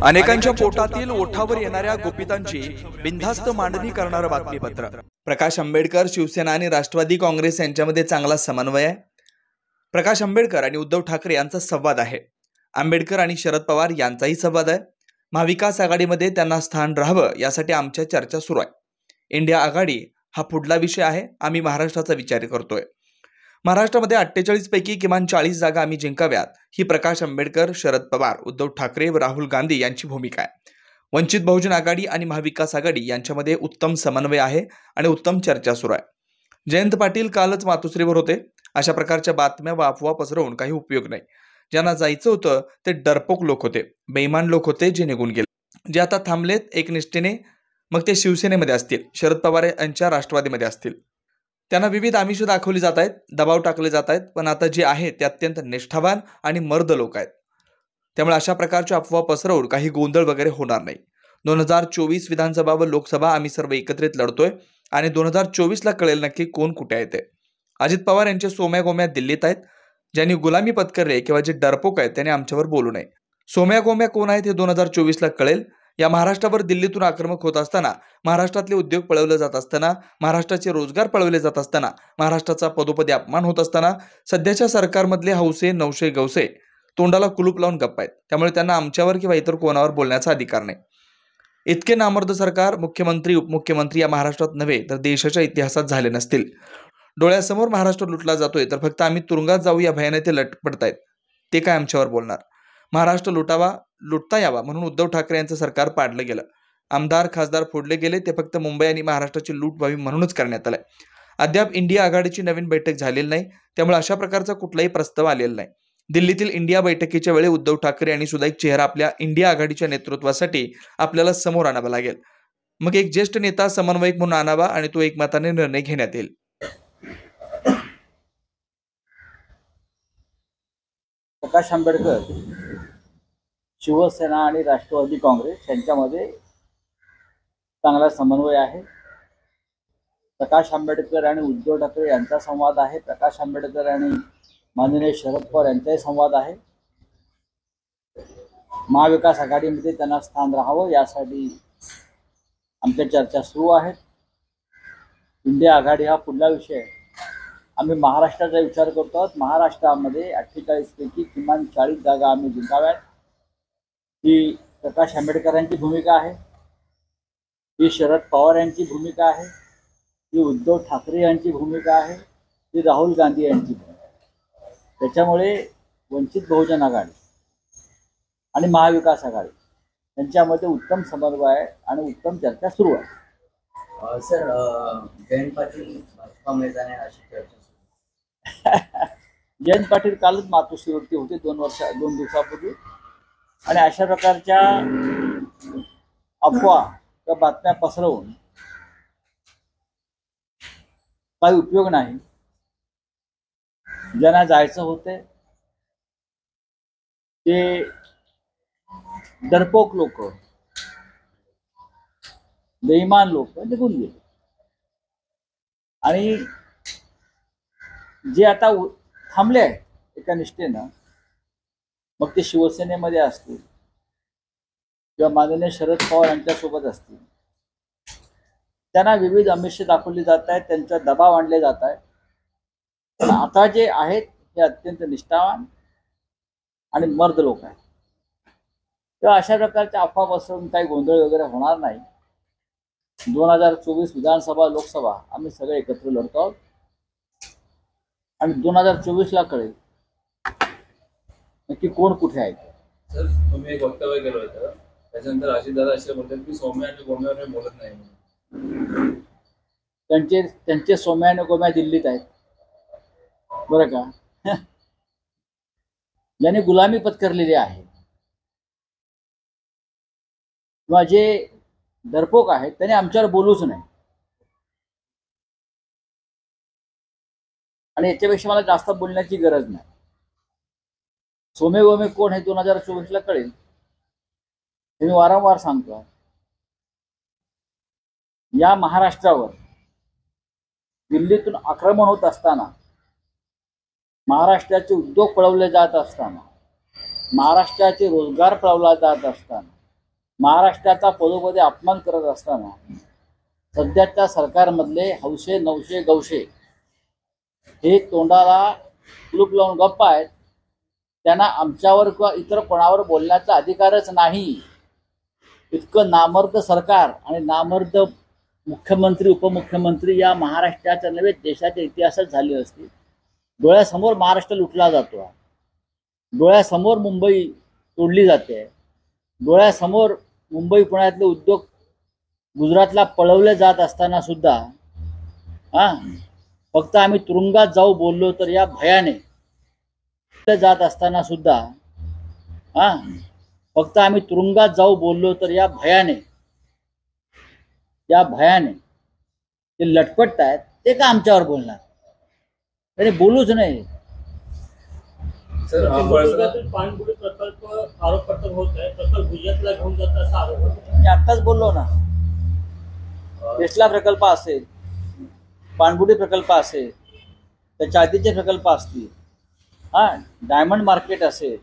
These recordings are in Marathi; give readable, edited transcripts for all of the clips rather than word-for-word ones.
अनेकांच्या पोटातील ओठावर येणाऱ्या गुपितांची बिनधास्त मांडणी करणारं बातमीपत्र। प्रकाश आंबेडकर, शिवसेना आणि राष्ट्रवादी काँग्रेस यांच्यामध्ये चांगला समन्वय आहे। प्रकाश आंबेडकर आणि उद्धव ठाकरे यांचा संवाद आहे। आंबेडकर आणि शरद पवार यांचाही संवाद आहे। महाविकास आघाडीमध्ये त्यांना स्थान राहावं यासाठी आमच्या चर्चा सुरू आहे। इंडिया आघाडी हा पुढला विषय आहे। आम्ही महाराष्ट्राचा विचार करतोय। महाराष्ट्रामध्ये 48 पैकी किमान 40 जागा आम्ही जिंकाव्यात ही प्रकाश आंबेडकर, शरद पवार, उद्धव ठाकरे व राहुल गांधी यांची भूमिका आहे। वंचित बहुजन आघाडी आणि महाविकास आघाडी यांच्यामध्ये उत्तम समन्वय आहे आणि उत्तम चर्चा सुरू आहे। जयंत पाटील कालच मातोश्रीवर होते। अशा प्रकारच्या बातम्या व अफवा पसरवून काही उपयोग नाही। ज्यांना जायचं होतं ते डरपोक लोक होते, बेईमान लोक होते जे निघून गेले, जे आता थांबलेत एकनिष्ठेने, मग ते शिवसेनेमध्ये असतील, शरद पवार यांच्या राष्ट्रवादीमध्ये असतील। त्यांना विविध आमिष दाखवली जात आहेत, दबाव टाकले जात आहेत, पण आता जे आहे ते अत्यंत निष्ठावान आणि मर्द लोक आहेत। त्यामुळे अशा प्रकारच्या अफवा पसरवून काही गोंधळ वगैरे होणार नाही। 2024 विधानसभा व लोकसभा आम्ही सर्व एकत्रित लढतोय आणि 2024 ला कळेल नक्की कोण कुठे आहे ते। अजित पवार यांचे सोम्या गोम्या दिल्लीत आहेत। ज्यांनी गुलामी पत्करली किंवा जे डरपोक आहेत त्यांनी आमच्यावर बोलू नये। सोम्या गोम्या कोण आहेत हे 2024 ला कळेल। या महाराष्ट्रावर दिल्लीतून आक्रमक होत असताना, महाराष्ट्रातले उद्योग पळवले जात असताना, महाराष्ट्राचे रोजगार पळवले जात असताना, महाराष्ट्राचा पदोपदी अपमान होत असताना सध्याच्या सरकारमधले हौसे नवसे गवसे तोंडाला कुलूप लावून गप्प आहेत। त्यामुळे त्यांना आमच्यावर किंवा इतर कोणावर बोलण्याचा अधिकार नाही। इतके नामर्द सरकार, मुख्यमंत्री उपमुख्यमंत्री या महाराष्ट्रात नव्हे तर देशाच्या इतिहासात झाले नसतील। डोळ्यासमोर महाराष्ट्र लुटला जातोय तर फक्त आम्ही तुरुंगात जाऊ या भयाने ते लटपडतायत। ते काय आमच्यावर बोलणार? महाराष्ट्र लुटता यावा म्हणून उद्धव ठाकरे यांचं सरकार पाडलं गेलं। आमदार खासदार फोडले गेले, ते फक्त मुंबई आणि महाराष्ट्राची लूट व्हावी म्हणूनच करण्यात आलंय। अद्याप इंडिया आघाडीची नवीन बैठक झालेली नाही, त्यामुळे अशा प्रकारचा कुठलाही प्रस्ताव आलेला नाही। दिल्लीतील इंडिया बैठकीच्या वेळी उद्धव ठाकरे आणि सुद्धा एक चेहरा आपल्या इंडिया आघाडीच्या नेतृत्वासाठी आपल्याला समोर आणावा लागेल। मग एक ज्येष्ठ नेता समन्वयक म्हणून आणावा आणि तो एकमताने निर्णय घेण्यात येईल। प्रकाश आंबेडकर, शिवसेना आणि राष्ट्रवादी काँग्रेस यांच्यामध्ये चांगला समन्वय आहे। प्रकाश आंबेडकर आणि उद्धव ठाकरे यांचा संवाद आहे। प्रकाश आंबेडकर आणि माननीय शरद पवार यांचाही संवाद आहे। महाविकास आघाडीमध्ये त्यांना स्थान राहावं यासाठी आमच्या चर्चा सुरू आहेत। इंडिया आघाडी हा पुढला विषय आहे। आम्ही महाराष्ट्राचा विचार करतो आहोत। महाराष्ट्रामध्ये 48 पैकी किमान 40 जागा आम्ही जिंकाव्यात ही प्रकाश आंबेडकरांची भूमिका आहे, ही शरद पवार यांची भूमिका आहे, ही उद्धव ठाकरे यांची भूमिका आहे, ही राहुल गांधी यांची भूमिका आहे। त्याच्यामुळे वंचित बहुजन आघाडी आणि महाविकास आघाडी यांच्यामध्ये उत्तम समन्वय आहे आणि उत्तम चर्चा सुरू आहे। सर, जयंत पाटील भाजपामध्ये जाणे अशी चर्चा जयंत पाटील कालच मातोश्रीवरती होते 2 दिवसापूर्वी, आणि अशा प्रकारच्या अफवा किंवा बातम्या पसरवून काही उपयोग नाही। ज्यांना जायचं होते ते डरपोक लोक, बेईमान लोक निघून गेले, आणि जे आता थांबले आहेत एका निष्ठेनं, मग ते शिवसेनेमध्ये असतील किंवा माननीय शरद पवार यांच्यासोबत असतील, त्यांना विविध आमिष दाखवली जात आहेत, त्यांचा दबाव आणले जात आहे। पण आता जे आहेत हे अत्यंत निष्ठावान आणि मर्द लोक आहेत। तेव्हा अशा प्रकारच्या अफवा पसरवून काही गोंधळ वगैरे होणार नाही। 2024 विधानसभा लोकसभा आम्ही सगळे एकत्र लढतो आहोत आणि 2024 ला कळेल नक्की कोण कुठे आहे। सर, तुम्ही एक वक्तव्य केलं होतं, त्याच्यानंतर अजितदादा असे बोलतात की सौम्या आणि गोम्यावर बोलत नाही। त्यांचे सौम्या आणि गोम्या दिल्लीत आहेत, बरं का। ज्यांनी गुलामी पत्करलेली आहे किंवा जे डरपोक आहेत त्यांनी आमच्यावर बोलूच नाही, आणि याच्यापेक्षा मला जास्त बोलण्याची गरज नाही। सोमे गोमे कोण हे 2024 ला कळेल, हे मी वारंवार सांगतो। या महाराष्ट्रावर दिल्लीतून आक्रमण होत असताना, महाराष्ट्राचे उद्योग पळवले जात असताना, महाराष्ट्राचे रोजगार पळवला जात असताना महाराष्ट्राचा पदोपदी अपमान करत असताना सध्याच्या सरकारमधले हौशे नवशे गवशे हे तोंडाला कुलूप लावून गप्प आहेत. त्यांना आमच्यावर किंवा इतर कोणावर बोलण्याचा अधिकारच नाही. इतकं नामर्द सरकार आणि नामर्द मुख्यमंत्री उपमुख्यमंत्री या महाराष्ट्राच्या नव्हे देशाच्या इतिहासात झाली असती. डोळ्यासमोर महाराष्ट्र लुटला जातो. डोळ्यासमोर मुंबई तोडली जाते. डोळ्यासमोर मुंबई पुण्यातले उद्योग गुजरातला पळवले जात असताना सुद्धा फक्त आम्ही तुरुंगात जाऊ बोललो तर या भयाने जात असताना सुद्धा फक्त आम्ही तुरुंगात जाऊ बोललो तर या भयाने ते लटपट आहेत. ते का आमच्यावर बोलणार? त्याने बोलूच नाही. सर पाणबुडी प्रकल्प आरोपपत्र होत आहे. प्रकल्प गुजरातला घेऊन जात असा आरोप होता. मी आत्ताच बोललो ना. टेस्ला प्रकल्प असेल, पाणबुडी प्रकल्प असेल, त्याच्या आधीचे प्रकल्प असतील, डायमंड मार्केट असेल,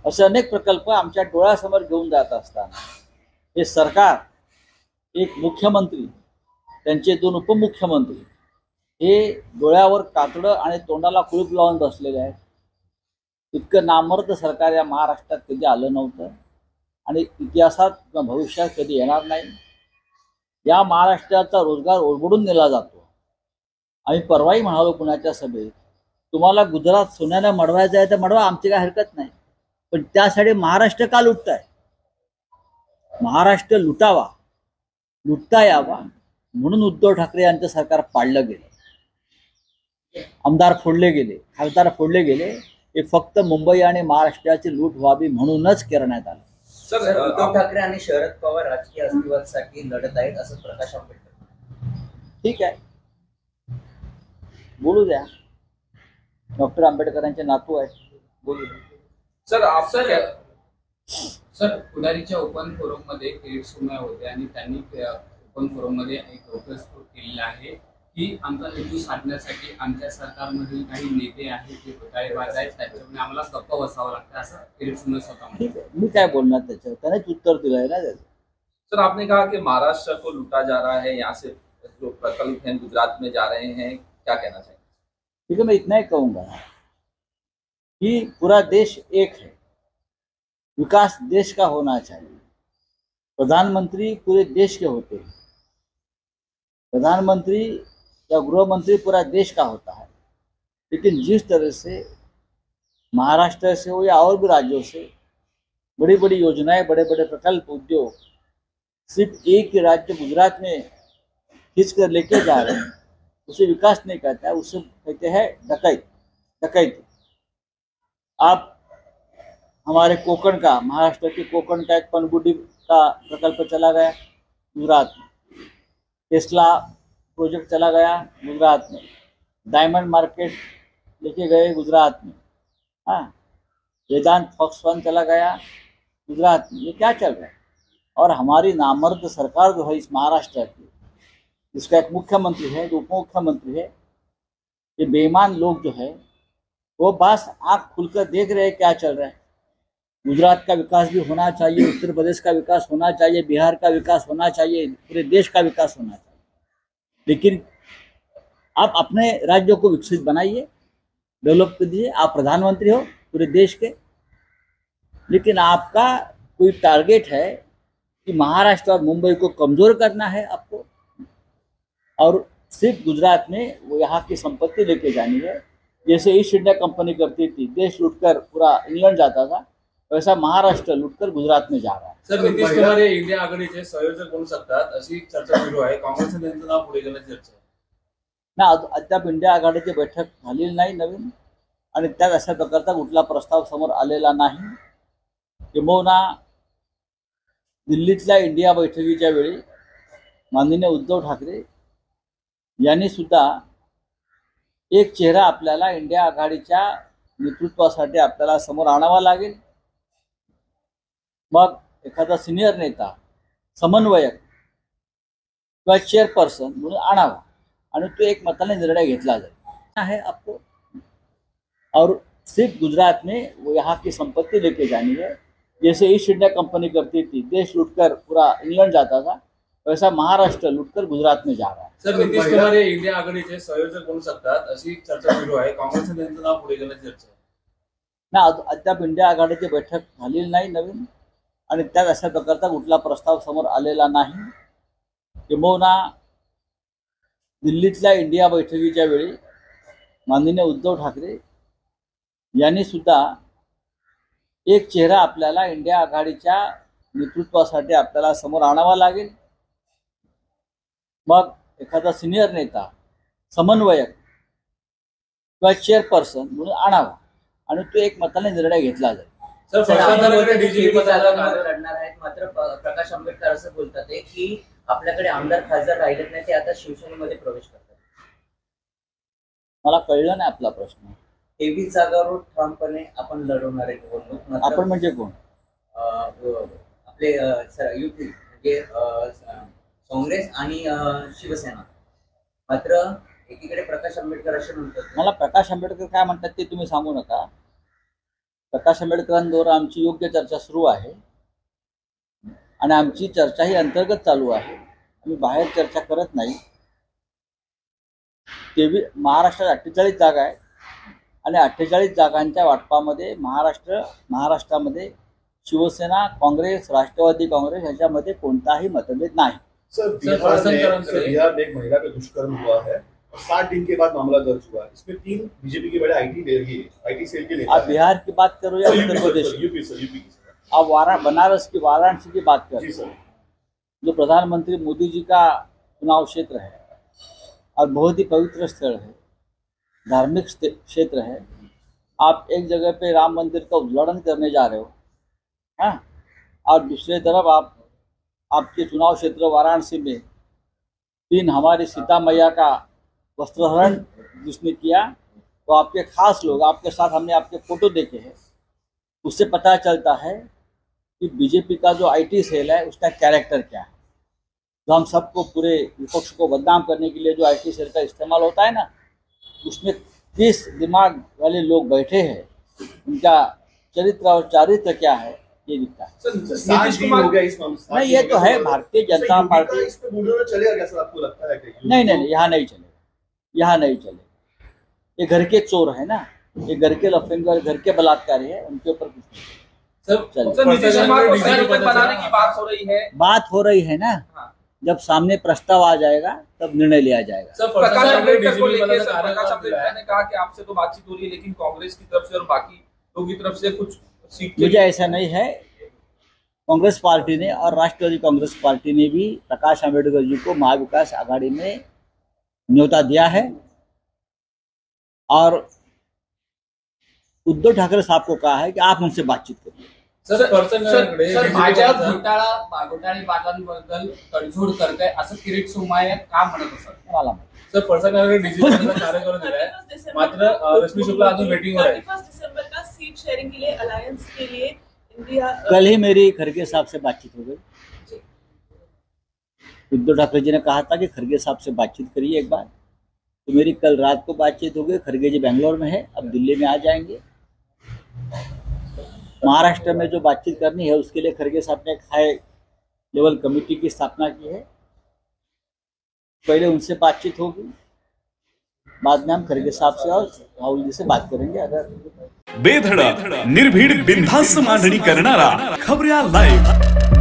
असे अनेक प्रकल्प आमच्या डोळ्यासमोर घेऊन जात असताना हे सरकार, एक मुख्यमंत्री, त्यांचे 2 उपमुख्यमंत्री हे डोळ्यावर कातडं आणि तोंडाला कुलूप लावून बसलेले आहेत. इतकं नामर्द सरकार या महाराष्ट्रात कधी आलं नव्हतं आणि इतिहासात किंवा भविष्यात कधी येणार नाही. या महाराष्ट्राचा रोजगार ओरबडून नेला जातो. आम्ही परवाही म्हणालो पुण्याच्या सभेत, तुम्हाला गुजरात सोन्याने मडवायचं आहे तर मडवा, आमची काय हरकत नाही. पण त्यासाठी महाराष्ट्र का लुटताय? महाराष्ट्र लुटता यावा म्हणून उद्धव ठाकरे यांचं सरकार पाडलं गेलं. आमदार फोडले गेले, खासदार फोडले गेले. हे फक्त मुंबई आणि महाराष्ट्राची लूट व्हावी म्हणूनच करण्यात आलं. सर, उद्धव ठाकरे आणि शरद पवार राजकीय अस्तित्वासाठी लढत आहेत असं प्रकाश आंबेडकर. ठीक आहे, बोलू द्या. डॉक्टर आंबेडकरांचे नातू आहेत, बोलू द्या. सर पुढारीच्या ओपन फोरम मध्ये किरीट सोमय्या होते आणि त्यांनी ओपन फोरम मध्ये एक वक्तव्य केलेलं आहे की आमचा हेतू साधण्यासाठी आमच्या सरकारमधील काही नेते आहेत जे घोटाळेबाज आहेत, त्याच्यामुळे आम्हाला गप्प बसावं लागतं असं किरीट सोमय्या स्वतः म्हणतात. ठीक आहे, मी काय बोलणार त्याच्यावर? त्यानेच उत्तर दिलं आहे ना त्याचं. सर, आपने कहा कि महाराष्ट्र को लूटा जा रहा है, यहाँ से जो प्रकल्प हैं गुजरात में जा रहे हैं, क्या कहना चाहिए? ठीक है, मैं इतना ही कहूँगा कि पूरा देश एक है. विकास देश का होना चाहिए. प्रधानमंत्री पूरे देश के होते हैं. प्रधानमंत्री या गृहमंत्री पूरा देश का होता है. लेकिन जिस तरह से महाराष्ट्र से हो या और भी राज्यों से बड़ी बड़ी योजनाएं, बड़े बड़े प्रकल्प, उद्योग सिर्फ एक ही राज्य गुजरात में खींच कर लेके जा रहे हैं, उसे विकास नहीं कहता है, उसे कहते हैं डकैती. आप हमारे कोकण का, महाराष्ट्र के कोकण का एक पनगुड्डी का प्रकल्प चला गया गुजरात में. टेस्ला प्रोजेक्ट चला गया गुजरात में. डायमंड मार्केट लेके गए गुजरात में. वेदांत फॉक्सकॉन चला गया गुजरात में. ये क्या चल रहा है? और हमारी नामर्द सरकार जो है इस महाराष्ट्र की, जिसका एक मुख्यमंत्री है, जो उप मुख्यमंत्री है, ये बेईमान लोग जो है वो बस आँख खुलकर देख रहे हैं क्या चल रहा है. गुजरात का विकास भी होना चाहिए, उत्तर प्रदेश का विकास होना चाहिए, बिहार का विकास होना चाहिए, पूरे देश का विकास होना चाहिए. लेकिन आप अपने राज्यों को विकसित बनाइए, डेवलप कीजिए. आप प्रधानमंत्री हो पूरे देश के, लेकिन आपका कोई टारगेट है कि महाराष्ट्र और मुंबई को कमज़ोर करना है आपको, और सिर्फ गुजरात में वो यहाँ की संपत्ति लेके जानी है. जैसे ईस्ट इंडिया कंपनी करती थी, देश लूटकर पूरा इंग्लैंड जाता था, वैसा महाराष्ट्र लूटकर गुजरात में जा रहा है. सर, नितीश कुमार हे इंडिया आघाडीचे संयोजक बनू शकतात अशी चर्चा सुरू आहे. काँग्रेसने त्यांचं नाव पुढे गेल्याची चर्चा आहे ना. अद्याप इंडिया आघाडीची बैठक झालेली नाही नवीन, आणि त्यात अशा प्रकारचा कुठला प्रस्ताव समोर आलेला नाही. किंबहुना दिल्लीतल्या इंडिया बैठकीच्या वेळी माननीय उद्धव ठाकरे यांनी सुद्धा एक चेहरा आपल्याला इंडिया आघाडीच्या नेतृत्वासाठी आपल्याला समोर आणावा लागेल. मग एखादा सिनियर नेता, समन्वयक किंवा चेअरपर्सन म्हणून आणावा आणि तो एक मताने निर्णय घेतला जाईल है आपको. और सिर्फ गुजरात में वो यहाँ की संपत्ति लेके जानी है, जैसे ईस्ट इंडिया कंपनी करती थी, देश लूटकर पूरा इंग्लैंड जाता था, वैसा महाराष्ट्र लूटकर गुजरात में जा रहा है। सर नितीश कुमार हे इंडिया आघाडीचे संयोजक होऊ शकतात अशी चर्चा सुरू आहे. काँग्रेसने त्यांचं नाव पुढे गेल्याची चर्चा आहे. ना अद्याप इंडिया आघाडीची बैठक झालेली नाही नवीन, आणि त्यात अशा प्रकारचा कुठला प्रस्ताव समोर आलेला नाही. किंबहुना दिल्लीतल्या इंडिया बैठकीच्या वेळी माननीय उद्धव ठाकरे यांनी सुद्धा एक चेहरा आपल्याला इंडिया आघाडीच्या नेतृत्वासाठी आपल्याला समोर आणावा लागेल. मग एखादा सिनियर नेता, समन्वयक किंवा चेअरपर्सन म्हणून आणावा आणि तो एक मताने निर्णय घेतला जाईल. सर फडणवीसांकडे डीजीपी जागांवर लढणार आहेत, मात्र प्रकाश आंबेडकर असं बोलतात आहे की आपल्याकडे आमदार खासदार राहिलेत नाही, ते आता शिवसेनेमध्ये प्रवेश करतात. मला कळलं नाही आपला प्रश्न. 23 जागांवर ठामपणे आपण लढवणार आहे निवडणूक. मात्र आपण म्हणजे कोण? आपले युती म्हणजे काँग्रेस आणि शिवसेना. मात्र एकीकडे प्रकाश आंबेडकर असे म्हणतात. मला प्रकाश आंबेडकर काय म्हणतात ते तुम्ही सांगू नका. प्रकाश आंबेडकरांवर आमची योग्य चर्चा सुरू आहे आणि आमची चर्चा ही अंतर्गत चालू आहे. आम्ही बाहेर चर्चा करत नाही. महाराष्ट्रात 48 जागा आहेत आणि 48 जागांच्या वाटपामध्ये महाराष्ट्रामध्ये शिवसेना, काँग्रेस, राष्ट्रवादी काँग्रेस यांच्यामध्ये कोणताही मतभेद नाही. सर बिहार में एक महिला पे दुष्कर्म हुआ है और 60 दिन के बाद मामला दर्ज हुआ है. इसमें 3 बीजेपी के बड़े आईटी सेल के नेता. आप बिहार की बात करो या उत्तर प्रदेश की? यूपी की सर. आप बनारस की, वाराणसी की बात करो. जी सर. जो प्रधानमंत्री मोदी जी का चुनाव क्षेत्र है और बहुत ही पवित्र स्थल है, धार्मिक क्षेत्र है. आप एक जगह पे राम मंदिर का उद्घाटन करने जा रहे हो, हाँ, और दूसरी तरफ आपके चुनाव क्षेत्र वाराणसी में 3 हमारी सीता मैया का वस्त्रहरण जिसने किया, तो आपके खास लोग आपके साथ, हमने आपके फोटो देखे हैं. उससे पता चलता है कि बीजेपी का जो आईटी सेल है उसका कैरेक्टर क्या है. जो हम सबको, पूरे विपक्ष को बदनाम करने के लिए जो आईटी सेल का इस्तेमाल होता है ना, उसमें 30 दिमाग वाले लोग बैठे हैं. उनका चरित्र और चारित्र क्या है ये दिखता है. नीतीश कुमार हो गया इस मामले. नहीं, ये तो है भारतीय जनता पार्टी. इस पे बुलडोजर चलेगा क्या सर, आपको लगता है कि? नहीं, यहाँ नहीं चलेगा. यहाँ नहीं चलेगा. ये घर के चोर है ना, ये घर के लफंगे, घर के बलात्कारी है, उनके ऊपर कुछ नहीं. सर नीतीश कुमार को सर बनाने की बात हो रही है. बात हो रही है ना. जब सामने प्रस्ताव आ जाएगा तब निर्णय लिया जाएगा. सर प्रकाश आंबेडकर को लेकर प्रकाश आंबेडकर ने कहा कि आपसे तो बातचीत हो रही है, लेकिन कांग्रेस की तरफ से और बाकी लोगों की तरफ से कुछ सीट. मुझे ऐसा नहीं है. कांग्रेस पार्टी ने और राष्ट्रवादी कांग्रेस पार्टी ने भी प्रकाश आंबेडकर जी को महाविकास आघाड़ी में न्योता दिया है और उद्धव ठाकरे साहब को कहा है कि आप उनसे बातचीत करिए. सर भाजप घोटाळेबाजांबद्दल तडजोड करते असं किरीट सोमय्या का म्हणत असत? मला सर फडणवीसांकडे डीजीपीचा कार्यक्रम दिलाय, मात्र रश्मी शुक्ला अजून वेटिंगवर आहे. 31 दिसंबर का सीट शेयरिंग के लिए, अलायंस के लिए इंडिया. कल ही मेरी खड़गे साहब से बातचीत हो गई. उद्धव ठाकरे जी ने कहा था कि खड़गे साहब से बातचीत करिए एक बार. तो मेरी कल रात को बातचीत हो गई. खड़गे जी बेंगलोर में है, अब दिल्ली में आ जाएंगे. महाराष्ट्र में जो बातचीत करनी है उसके लिए खड़गे साहब ने एक हाई लेवल कमेटी की स्थापना की है. पहले उनसे बातचीत होगी, बाद में हम खड़गे साहब से और राहुल जी से बात करेंगे. अगर बेधडक निर्भीड बिनधास्त मांडणी करणारा खबऱ्या लाईव्ह.